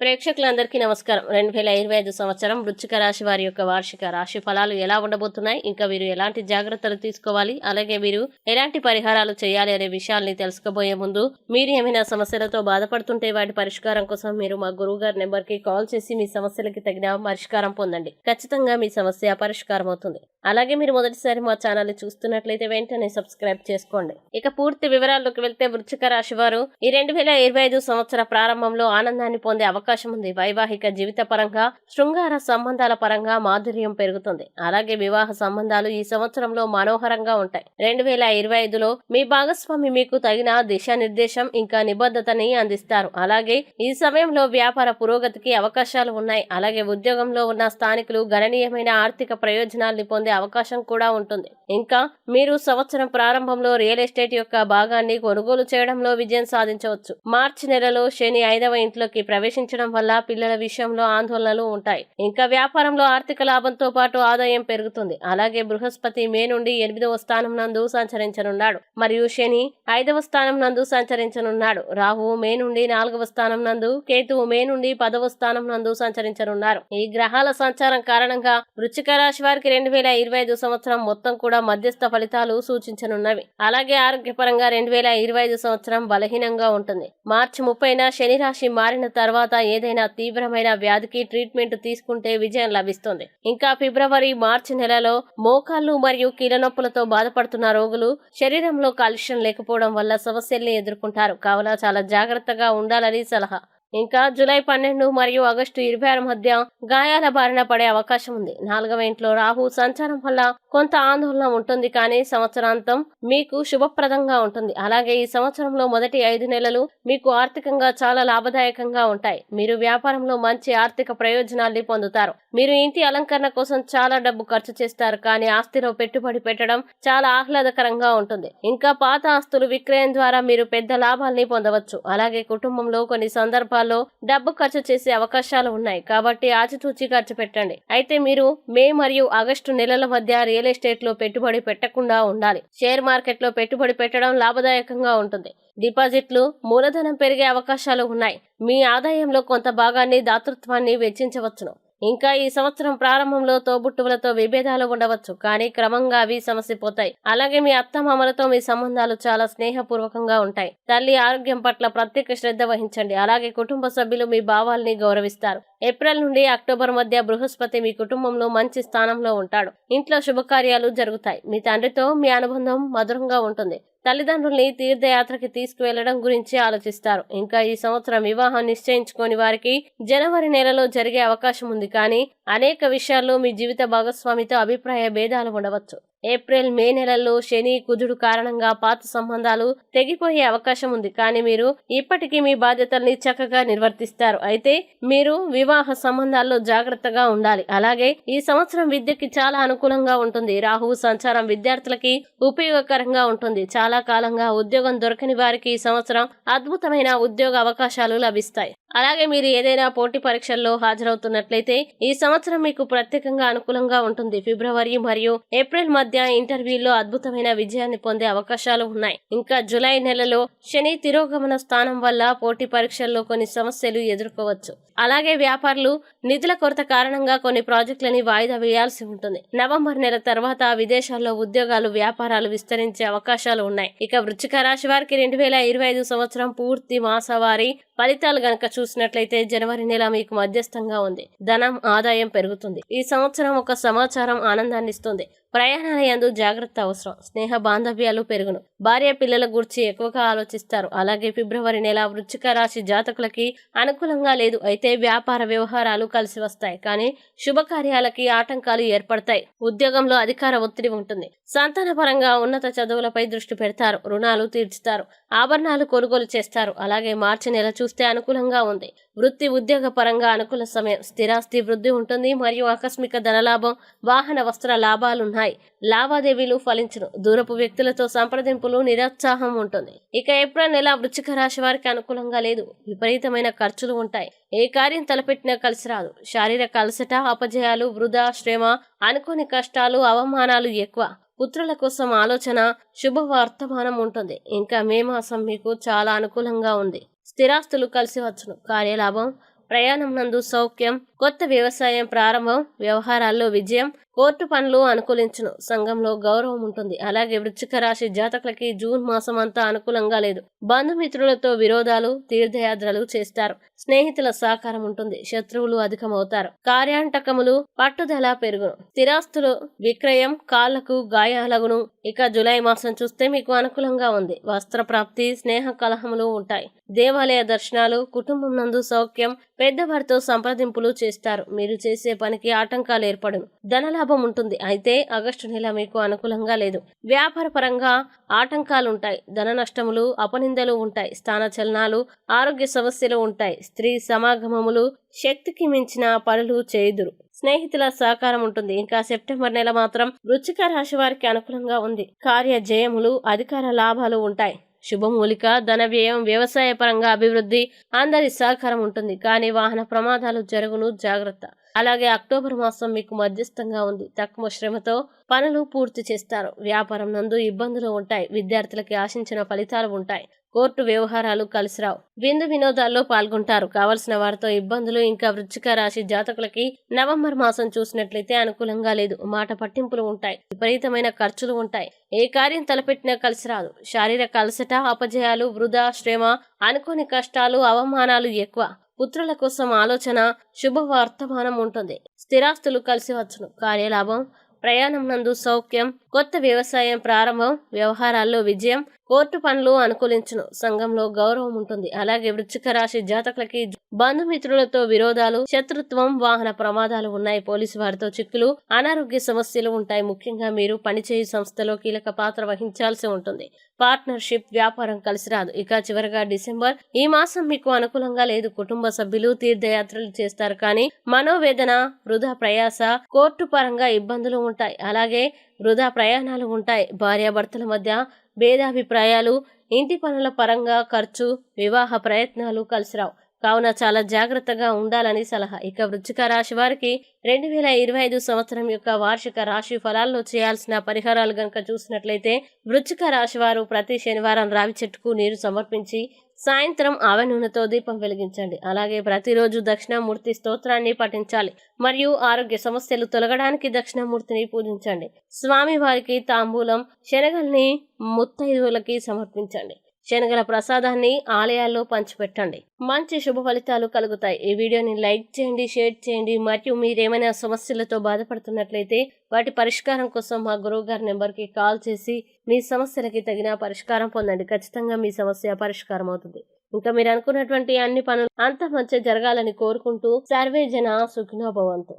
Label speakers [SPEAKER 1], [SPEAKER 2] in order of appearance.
[SPEAKER 1] ప్రేక్షకులందరికీ నమస్కారం. 2025 సంవత్సరం వృశ్చిక రాశి వారి యొక్క వార్షిక రాశి ఫలాలు ఎలా ఉండబోతున్నాయి, ఇంకా వీరు ఎలాంటి జాగ్రత్తలు తీసుకోవాలి, అలాగే వీరు ఎలాంటి పరిహారాలు చేయాలి అనే విషయాల్ని తెలుసుకోబోయే ముందు మీరు ఏమైనా సమస్యలతో బాధపడుతుంటే వాటి పరిష్కారం కోసం మీరు మా గురువు గారి నెంబర్ కి కాల్ చేసి మీ సమస్యలకి తగిన పరిష్కారం పొందండి. ఖచ్చితంగా మీ సమస్య పరిష్కారం అవుతుంది. అలాగే మీరు మొదటిసారి మా ఛానల్ ని చూస్తున్నట్లయితే వెంటనే సబ్స్క్రైబ్ చేసుకోండి. ఇక పూర్తి వివరాల్లోకి వెళ్తే వృశ్చిక రాశి వారు ఈ 2025 సంవత్సర ప్రారంభంలో ఆనందాన్ని పొందే అవకాశం ఉంది. వైవాహిక జీవిత పరంగా, శృంగార సంబంధాల పరంగా మాధుర్యం పెరుగుతుంది. అలాగే వివాహ సంబంధాలు ఈ సంవత్సరంలో మనోహరంగా ఉంటాయి. 2025లో మీ భాగస్వామి మీకు తగిన దిశానిర్దేశం ఇంకా నిబద్ధతని అందిస్తారు. అలాగే ఈ సమయంలో వ్యాపార పురోగతికి అవకాశాలు ఉన్నాయి. అలాగే ఉద్యోగంలో ఉన్న స్థానికులు గణనీయమైన ఆర్థిక ప్రయోజనాల్ని పొందే అవకాశం కూడా ఉంటుంది. ఇంకా మీరు సంవత్సరం ప్రారంభంలో రియల్ ఎస్టేట్ యొక్క భాగాన్ని కొనుగోలు చేయడంలో విజయం సాధించవచ్చు. మార్చి నెలలో శని 5వ ఇంట్లోకి ప్రవేశించడం వల్ల పిల్లల విషయంలో ఆందోళనలు ఉంటాయి. ఇంకా వ్యాపారంలో ఆర్థిక లాభంతో పాటు ఆదాయం పెరుగుతుంది. అలాగే బృహస్పతి మే నుండి 8వ స్థానం నందు సంచరించనున్నాడు మరియు శని 5వ స్థానం నందు సంచరించనున్నాడు. రాహువు మే నుండి 4వ స్థానం నందు, కేతువు మే నుండి 10వ స్థానం నందు సంచరించనున్నారు. ఈ గ్రహాల సంచారం కారణంగా వృశ్చిక రాశి వారికి 2025 సంవత్సరం మొత్తం కూడా మధ్యస్థ ఫలితాలు సూచించనున్నవి. అలాగే ఆరోగ్యపరంగా 2025 సంవత్సరం బలహీనంగా ఉంటుంది. మార్చి 30న శని రాశి మారిన తర్వాత ఏదైనా తీవ్రమైన వ్యాధికి ట్రీట్మెంట్ తీసుకుంటే విజయం లభిస్తుంది. ఇంకా ఫిబ్రవరి మార్చి నెలలో మోకాళ్లు మరియు కీళ్ళ నొప్పులతో బాధపడుతున్న రోగులు శరీరంలో కాలుష్యం లేకపోవడం వల్ల సమస్యల్ని ఎదుర్కొంటారు. కావున చాలా జాగ్రత్తగా ఉండాలని సలహా. ఇంకా జూలై 12 మరియు ఆగస్టు 26 మధ్య గాయాల బారిన పడే అవకాశం ఉంది. 4వ ఇంట్లో రాహు సంచారం వల్ల కొంత ఆందోళన ఉంటుంది, కానీ సంవత్సరాంతం మీకు శుభప్రదంగా ఉంటుంది. అలాగే ఈ సంవత్సరంలో మొదటి 5 నెలలు మీకు ఆర్థికంగా చాలా లాభదాయకంగా ఉంటాయి. మీరు వ్యాపారంలో మంచి ఆర్థిక ప్రయోజనాల్ని పొందుతారు. మీరు ఇంటి అలంకరణ కోసం చాలా డబ్బు ఖర్చు చేస్తారు, కానీ ఆస్తిలో పెట్టుబడి పెట్టడం చాలా ఆహ్లాదకరంగా ఉంటుంది. ఇంకా పాత ఆస్తులు విక్రయం ద్వారా మీరు పెద్ద లాభాల్ని పొందవచ్చు. అలాగే కుటుంబంలో కొన్ని సందర్భాల్లో డబ్బు ఖర్చు చేసే అవకాశాలు ఉన్నాయి, కాబట్టి ఆచితూచి ఖర్చు పెట్టండి. అయితే మీరు మే మరియు ఆగస్టు నెలల మధ్య రియల్ ఎస్టేట్ లో పెట్టుబడి పెట్టకుండా ఉండాలి. షేర్ మార్కెట్ లో పెట్టుబడి పెట్టడం లాభదాయకంగా ఉంటుంది. డిపాజిట్లు, మూలధనం పెరిగే అవకాశాలు ఉన్నాయి. మీ ఆదాయంలో కొంత భాగాన్ని దాతృత్వాన్ని వెచ్చించవచ్చును. ఇంకా ఈ సంవత్సరం ప్రారంభంలో తోబుట్టువులతో విభేదాలు ఉండవచ్చు, కానీ క్రమంగా అవి సమసిపోతాయి. అలాగే మీ అత్తమామలతో మీ సంబంధాలు చాలా స్నేహపూర్వకంగా ఉంటాయి. తల్లి ఆరోగ్యం పట్ల ప్రత్యేక శ్రద్ధ వహించండి. అలాగే కుటుంబ సభ్యులు మీ భావాల్ని గౌరవిస్తారు. ఏప్రిల్ నుండి అక్టోబర్ మధ్య బృహస్పతి మీ కుటుంబంలో మంచి స్థానంలో ఉంటాడు. ఇంట్లో శుభకార్యాలు జరుగుతాయి. మీ తండ్రితో మీ అనుబంధం మధురంగా ఉంటుంది. తల్లిదండ్రుల్ని తీర్థయాత్రకి తీసుకువెళ్లడం గురించి ఆలోచిస్తారు. ఇంకా ఈ సంవత్సరం వివాహం నిశ్చయించుకోని వారికి జనవరి నెలలో జరిగే అవకాశం ఉంది, కానీ అనేక విషయాల్లో మీ జీవిత భాగస్వామితో అభిప్రాయ భేదాలు ఉండవచ్చు. ఏప్రిల్ మే నెలల్లో శని కుజుడు కారణంగా పాత సంబంధాలు తెగిపోయే అవకాశం ఉంది, కానీ మీరు ఇప్పటికీ మీ బాధ్యతల్ని చక్కగా నిర్వర్తిస్తారు. అయితే మీరు వివాహ సంబంధాల్లో జాగ్రత్తగా ఉండాలి. అలాగే ఈ సంవత్సరం విద్యకి చాలా అనుకూలంగా ఉంటుంది. రాహువు సంచారం విద్యార్థులకి ఉపయోగకరంగా ఉంటుంది. చాలా కాలంగా ఉద్యోగం దొరకని వారికి ఈ సంవత్సరం అద్భుతమైన ఉద్యోగ అవకాశాలు లభిస్తాయి. అలాగే మీరు ఏదైనా పోటీ పరీక్షల్లో హాజరవుతున్నట్లయితే ఈ సంవత్సరం మీకు ప్రత్యేకంగా అనుకూలంగా ఉంటుంది. ఫిబ్రవరి మరియు ఏప్రిల్ మధ్య ఇంటర్వ్యూల్లో అద్భుతమైన విజయాన్ని పొందే అవకాశాలు ఉన్నాయి. ఇంకా జూలై నెలలో శని తిరోగమన స్థానం వల్ల పోటీ పరీక్షల్లో కొన్ని సమస్యలు ఎదుర్కోవచ్చు. అలాగే వ్యాపారులు నిధుల కొరత కారణంగా కొన్ని ప్రాజెక్టులని వాయిదా వేయాల్సి ఉంటుంది. నవంబర్ నెల తర్వాత విదేశాల్లో ఉద్యోగాలు, వ్యాపారాలు విస్తరించే అవకాశాలు ఉన్నాయి. ఇక వృశ్చిక రాశి వారికి 2025 సంవత్సరం పూర్తి మాసవారీ ఫలితాలు గనక చూసినట్లయితే జనవరి నెల మీకు మధ్యస్థంగా ఉంది. ధనం, ఆదాయం పెరుగుతుంది. ఈ సంవత్సరం ఒక సమాచారం ఆనందాన్ని ఇస్తుంది. ప్రయాణాల యందు జాగ్రత్త అవసరం. స్నేహ బాంధవ్యాలు పెరుగును. భార్య పిల్లల గురించి ఎక్కువగా ఆలోచిస్తారు. అలాగే ఫిబ్రవరి నెల వృశ్చిక రాశి జాతకులకి అనుకూలంగా లేదు. అయితే వ్యాపార వ్యవహారాలు కలిసి వస్తాయి, కానీ శుభకార్యాలకి ఆటంకాలు ఏర్పడతాయి. ఉద్యోగంలో అధికార ఒత్తిడి ఉంటుంది. సంతాన పరంగా ఉన్నత చదువులపై దృష్టి పెడతారు. రుణాలు తీర్చుతారు. ఆభరణాలు కొనుగోలు చేస్తారు. అలాగే మార్చి నెల చూస్తే అనుకూలంగా ఉంది. వృత్తి, ఉద్యోగ పరంగా అనుకూల సమయం. స్థిరాస్తి వృద్ధి ఉంటుంది మరియు ఆకస్మిక ధనలాభం, వాహన వస్త్ర లాభాలున్నాయి. లావాదేవీలు ఫలించును. దూరపు వ్యక్తులతో సంప్రదింపులు, నిరుత్సాహం ఉంటుంది. ఇక ఏప్రిల్ నెల వృశ్చిక రాశి వారికి అనుకూలంగా లేదు. విపరీతమైన ఖర్చులు ఉంటాయి. ఏ కార్యం తలపెట్టినా కలిసి రాదు. శారీరక అలసట, అపజయాలు, వృధా, శ్రమ, అనుకోని కష్టాలు, అవమానాలు ఎక్కువ. పుత్రుల కోసం ఆలోచన, శుభవర్తమానం ఉంటుంది. ఇంకా మే మాసం మీకు చాలా అనుకూలంగా ఉంది. స్థిరాస్తులు కలిసి వచ్చును. కార్యలాభం, ప్రయాణం నందు సౌఖ్యం, కొత్త వ్యవసాయం ప్రారంభం, వ్యవహారాల్లో విజయం, కోర్టు పనులు అనుకూలించును, సంఘంలో గౌరవం ఉంటుంది. అలాగే వృశ్చిక రాశి జాతకులకి జూన్ మాసం అంతా అనుకూలంగా లేదు. బంధుమిత్రులతో విరోధాలు, తీర్థయాత్రలు చేస్తారు. స్నేహితుల సహకారం ఉంటుంది. శత్రువులు అధికమవుతారు. కార్యాంటకములు, పట్టుదల పెరుగును. స్థిరాస్తులు విక్రయం, కాళ్లకు గాయాలగును. ఇక జూలై మాసం చూస్తే మీకు అనుకూలంగా ఉంది. వస్త్ర ప్రాప్తి, స్నేహ కలహములు ఉంటాయి. దేవాలయ దర్శనాలు, కుటుంబం నందు సౌఖ్యం, పెద్దవారితో సంప్రదింపులు చేస్తారు. మీరు చేసే పనికి ఆటంకాలు ఏర్పడును. ధనలాభం ఉంటుంది. అయితే ఆగస్టు నెల మీకు అనుకూలంగా లేదు. వ్యాపార పరంగా ఆటంకాలుంటాయి. ధన నష్టములు, అపనిందలు ఉంటాయి. స్థానచలనాలు, ఆరోగ్య సమస్యలు ఉంటాయి. స్త్రీ సమాగమములు, శక్తికి మించిన పనులు చేయుదురు. స్నేహితుల సహకారం ఉంటుంది. ఇంకా సెప్టెంబర్ నెల మాత్రం వృశ్చిక రాశి వారికి అనుకూలంగా ఉంది. కార్య జయములు, అధికార లాభాలు ఉంటాయి. శుభమూలిక, ధన వ్యయం, వ్యవసాయ పరంగా అభివృద్ధి, అందరి సహకారం ఉంటుంది. కానీ వాహన ప్రమాదాలు జరుగును, జాగ్రత్త. అలాగే అక్టోబర్ మాసం మీకు మధ్యస్థంగా ఉంది. తక్కువ శ్రమతో పనులు పూర్తి చేస్తారు. వ్యాపారం నందు ఇబ్బందులు ఉంటాయి. విద్యార్థులకి ఆశించిన ఫలితాలు ఉంటాయి. కోర్టు వ్యవహారాలు కలిసిరావు. విందు వినోదాల్లో పాల్గొంటారు. కావలసిన వారితో ఇబ్బందులు. ఇంకా వృశ్చిక రాశి జాతకులకి నవంబర్ మాసం చూసినట్లయితే అనుకూలంగా లేదు. మాట పట్టింపులు ఉంటాయి. విపరీతమైన ఖర్చులు ఉంటాయి. ఏ కార్యం తలపెట్టినా కలిసిరాదు. శారీరక అలసట, అపజయాలు, వృధా, శ్రమ, అనుకోని కష్టాలు, అవమానాలు ఎక్కువ. పుత్రుల కోసం ఆలోచన, శుభవర్తమానం ఉంటుంది. స్థిరాస్తులు కలిసి వచ్చును. కార్యలాభం, ప్రయాణం నందు సౌఖ్యం, కొత్త వ్యవసాయం ప్రారంభం, వ్యవహారాల్లో విజయం, కోర్టు పనులు అనుకూలించును, సంఘంలో గౌరవం ఉంటుంది. అలాగే వృశ్చిక రాశి జాతకులకి బంధుమిత్రులతో విరోధాలు, శత్రుత్వం, వాహన ప్రమాదాలు ఉన్నాయి. పోలీసు వారితో చిక్కులు, అనారోగ్య సమస్యలు ఉంటాయి. ముఖ్యంగా మీరు పనిచేయు సంస్థలో కీలక పాత్ర వహించాల్సి ఉంటుంది. పార్ట్నర్షిప్, వ్యాపారం కలిసి రాదు. ఇక చివరగా డిసెంబర్, ఈ మాసం మీకు అనుకూలంగా లేదు. కుటుంబ సభ్యులు తీర్థయాత్రలు చేస్తారు. కానీ మనోవేదన, వృధా ప్రయాస, కోర్టు పరంగా ఇబ్బందులు ఉంటాయి. అలాగే వృధా ప్రయాణాలు ఉంటాయి. భార్యాభర్తల మధ్య భేదాభిప్రాయాలు, ఇంటి పనుల పరంగా ఖర్చు, వివాహ ప్రయత్నాలు కలిసిరావు. కావున చాలా జాగ్రత్తగా ఉండాలని సలహా. ఇక వృశ్చిక రాశి వారికి 2025 సంవత్సరం యొక్క వార్షిక రాశి ఫలాల్లో చేయాల్సిన పరిహారాలు గనక చూసినట్లయితే, వృశ్చిక రాశి వారు ప్రతి శనివారం రావి చెట్టుకు నీరు సమర్పించి సాయంత్రం ఆవ నూనెతో దీపం వెలిగించండి. అలాగే ప్రతిరోజు దక్షిణామూర్తి స్తోత్రాన్ని పఠించాలి. మరియు ఆరోగ్య సమస్యలు తొలగడానికి దక్షిణామూర్తిని పూజించండి. స్వామి వారికి తాంబూలం, శనగల్ని ముత్తైదువులకి సమర్పించండి. శనగల ప్రసాదాన్ని ఆలయాల్లో పంచిపెట్టండి. మంచి శుభ ఫలితాలు కలుగుతాయి. ఈ వీడియోని లైక్ చేయండి, షేర్ చేయండి. మరియు మీరేమైనా సమస్యలతో బాధపడుతున్నట్లయితే వాటి పరిష్కారం కోసం మా గురువు గారి నెంబర్కి కాల్ చేసి మీ సమస్యలకి తగిన పరిష్కారం పొందండి. ఖచ్చితంగా మీ సమస్య పరిష్కారం అవుతుంది. ఇంకా మీరు అనుకున్నటువంటి అన్ని పనులు అంత మంచి జరగాలని కోరుకుంటూ సర్వే జన సుఖినో భవంతు.